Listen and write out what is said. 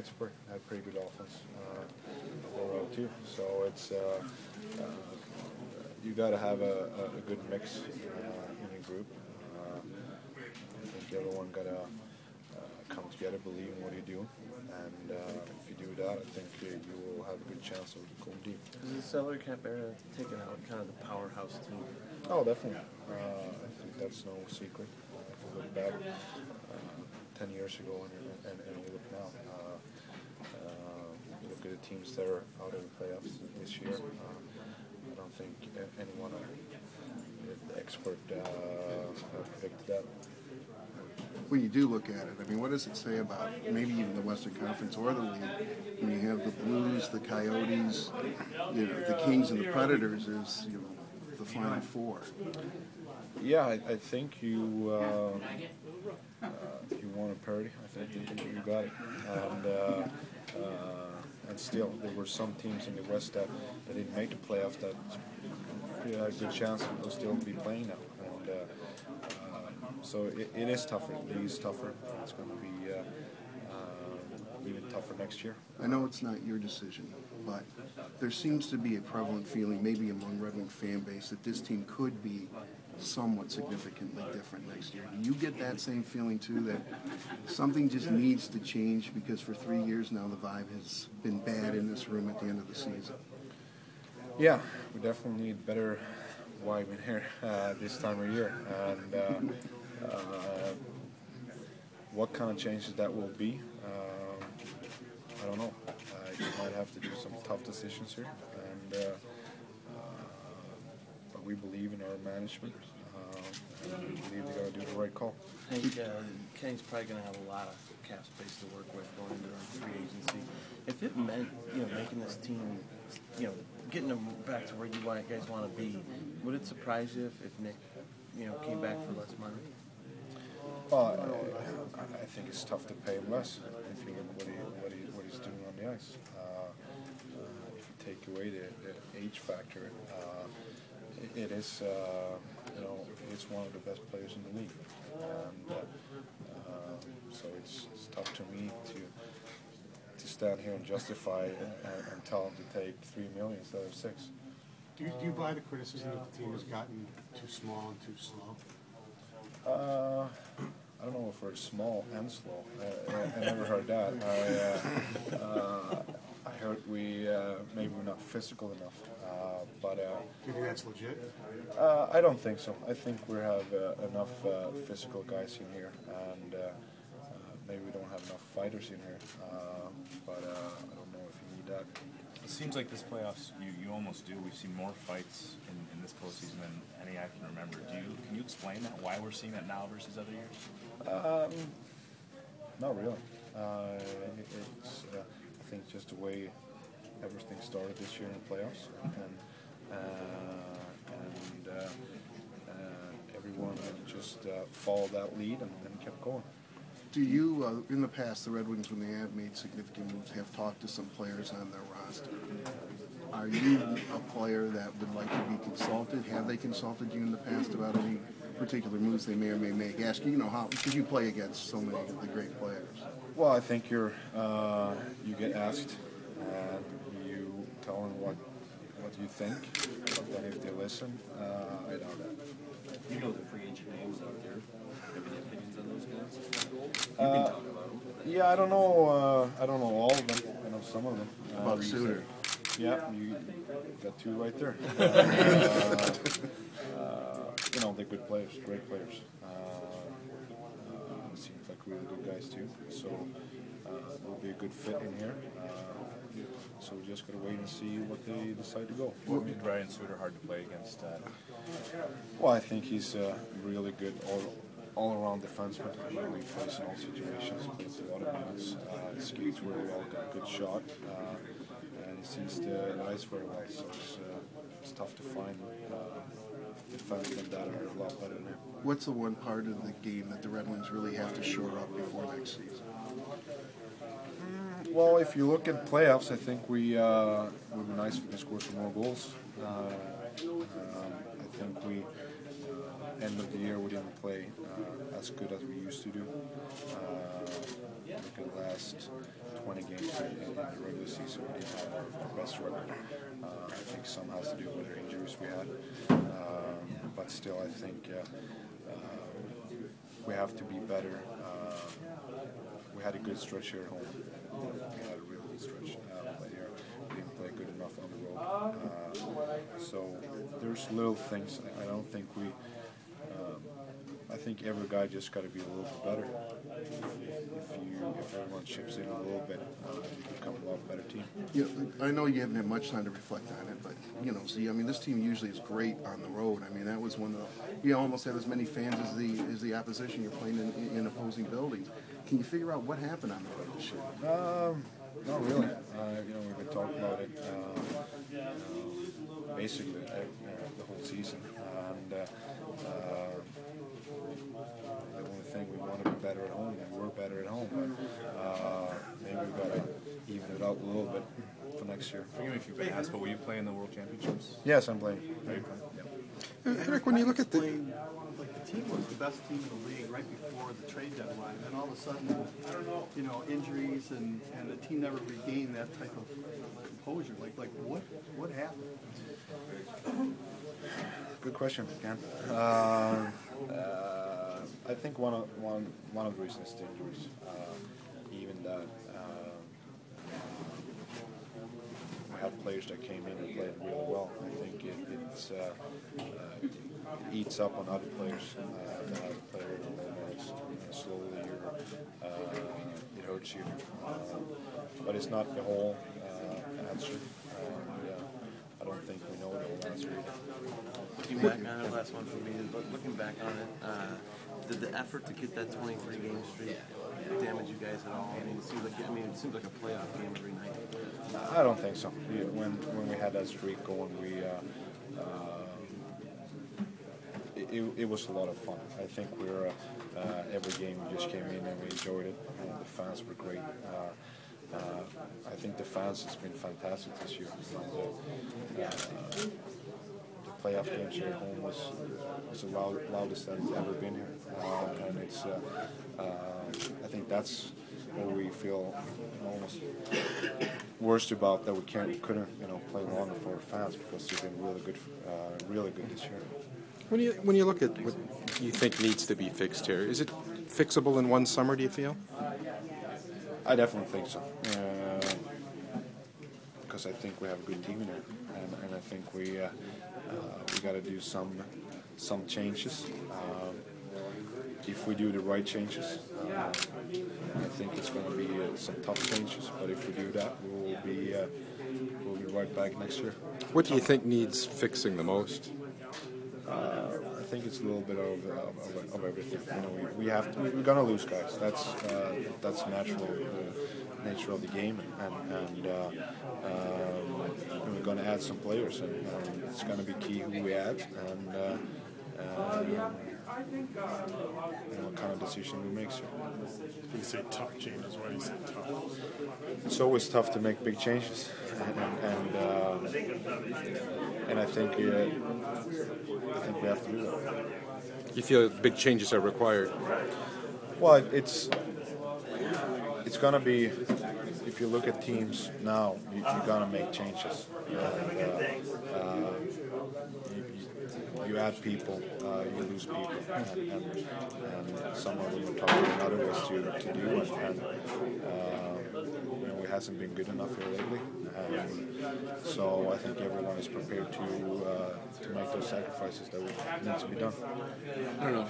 Pittsburgh had pretty good offense overall too. So it's you got to have a good mix in your group. I think everyone got to come together, believe in what you do, and if you do that, I think you will have a good chance of going deep. Is the salary cap era taking out kind of the powerhouse team? Oh, definitely. I think that's no secret. If you look back 10 years ago and you look now, you look at the teams that are out of the playoffs this year. I don't think anyone, the expert, predicted that. When you do look at it, I mean, what does it say about maybe even the Western Conference or the league when you have the Blues, the Coyotes, the Kings, and the Predators as the Final Four? Yeah, I think you want a parity. I think you got it, and still there were some teams in the West that didn't make the playoffs that had a good chance to still be playing now. And so it is tougher. The league is tougher. It's going to be even tougher next year. I know it's not your decision, but there seems to be a prevalent feeling, maybe among Red Wing fan base, that this team could be somewhat significantly different next year. Do you get that same feeling too, that something just needs to change because for 3 years now the vibe has been bad in this room at the end of the season? Yeah, we definitely need better vibe in here this time of year, and what kind of changes that will be, I don't know. You might have to do some tough decisions here, and but we believe in our management. And we believe they got to do the right call. I think Kenny's probably going to have a lot of cap space to work with going into free agency. If it meant, making this team, getting them back to where you guys want to be, would it surprise you if Nick, came back for less money? Well, I think it's tough to pay him less if you look at what he's doing on the ice. If you take away the age factor, it is it's one of the best players in the league, and so it's tough to me to stand here and justify and tell him to take $3 million instead of $6 million. Do you buy the criticism that the team has gotten too small and too slow? I don't know if we're small and slow. I never heard that. I heard maybe we're not physical enough. But do you think that's legit? I don't think so. I think we have enough physical guys in here, and maybe we don't have enough fighters in here. But I don't know if you need that. It seems like this playoffs, you almost do. We've seen more fights in this postseason than any I can remember. Can you explain that? Why we're seeing that now versus other years? Not really. It's I think just the way everything started this year in the playoffs, and everyone just followed that lead and kept going. Do you, in the past, the Red Wings, when they have made significant moves, have talked to some players on their roster? Are you a player that would like to be consulted? Have they consulted you in the past about any particular moves they may or may make? Ask you, how, because you play against so many of the great players. Well, I think you get asked, and you tell them what you think, but then if they listen, I doubt that. You know the free agent names out there. Have any opinions on those guys? You can talk about them. Yeah, I don't know all of them. I know some of them. About Suter. Yeah, you got two right there. They're good players, great players. Seems like really good guys too. So it will be a good fit in here. So we just got to wait and see what they decide to go. What made Ryan Suter hard to play against? Well, I think he's really good all-around defenseman. Really plays in all situations, plays a lot of minutes, skates really well, got a good shot, and he sees the ice very well. So it's tough to find defensemen that are a lot better than him. What's the one part of the game that the Red Wings really have to shore up before next season? Well, if you look at playoffs, I think it would be nice if we could score some more goals. I think we end of the year we didn't play as good as we used to do. look at the last 20 games in the regular season, we didn't have our best record. I think some has to do with the injuries we had, but still, I think we have to be better. We had a good stretch here at home. We had a really good stretch. But here, we didn't play good enough on the road. So there's little things. I don't think we. I think every guy just got to be a little bit better. If everyone chips in a little bit, you become a lot better team. Yeah, I know you haven't had much time to reflect on it, but see, I mean, this team usually is great on the road. I mean, that was one of you almost have as many fans as the opposition you're playing in opposing buildings. Can you figure out what happened on the road this year? Not really. We've been talking about it basically the whole season, and the only thing we want to be better at home, and we're better at home. But maybe we've got to even it out a little bit for next year. Forgive me if you've been asked, but will you play in the World Championships? Yes, I'm playing. Are you playing? Yeah. Henrik, when you look at the Like the team was the best team in the league right before the trade deadline, and all of a sudden, injuries and the team never regained that type of composure. Like what happened? Good question, Ken. I think one of the reasons is the injuries. Even that we had players that came in and played really well. I think it eats up on other players that have played slowly, or it hurts you. But it's not the whole answer. I don't think we know the whole answer either. Looking back on it, last one for me. Looking back on it, did the effort to get that 23-game streak damage you guys at all? I mean, it seems like a playoff game every night. I don't think so. When we had that streak going, it was a lot of fun. I think every game we just came in and we enjoyed it. The fans were great. I think the fans has been fantastic this year. The playoff games here at home was the loudest that it's ever been here, and it's. I think that's what we feel almost worst about, that we couldn't play longer for our fans, because they've been really good this year. when you look at what you think needs to be fixed here, is it fixable in one summer? Do you feel? I definitely think so, because I think we have a good team in there, and I think we got to do some changes. If we do the right changes, I think it's going to be some tough changes. But if we do that, we'll be right back next year. What do you think needs fixing the most? I think it's a little bit of everything. We're gonna lose guys. That's natural, the nature of the game, and we're gonna add some players, and it's gonna be key who we add, and what kind of decision we make. So. You say tough changes. Why do you say tough? It's always tough to make big changes, and I think we have to do that. You feel big changes are required? Well, it's gonna be, if you look at teams now, you're gonna make changes. You add people, you lose people, and some of them are tougher than other ways to do it. And it hasn't been good enough here lately. So I think everyone is prepared to make those sacrifices that need to be done. I don't know if you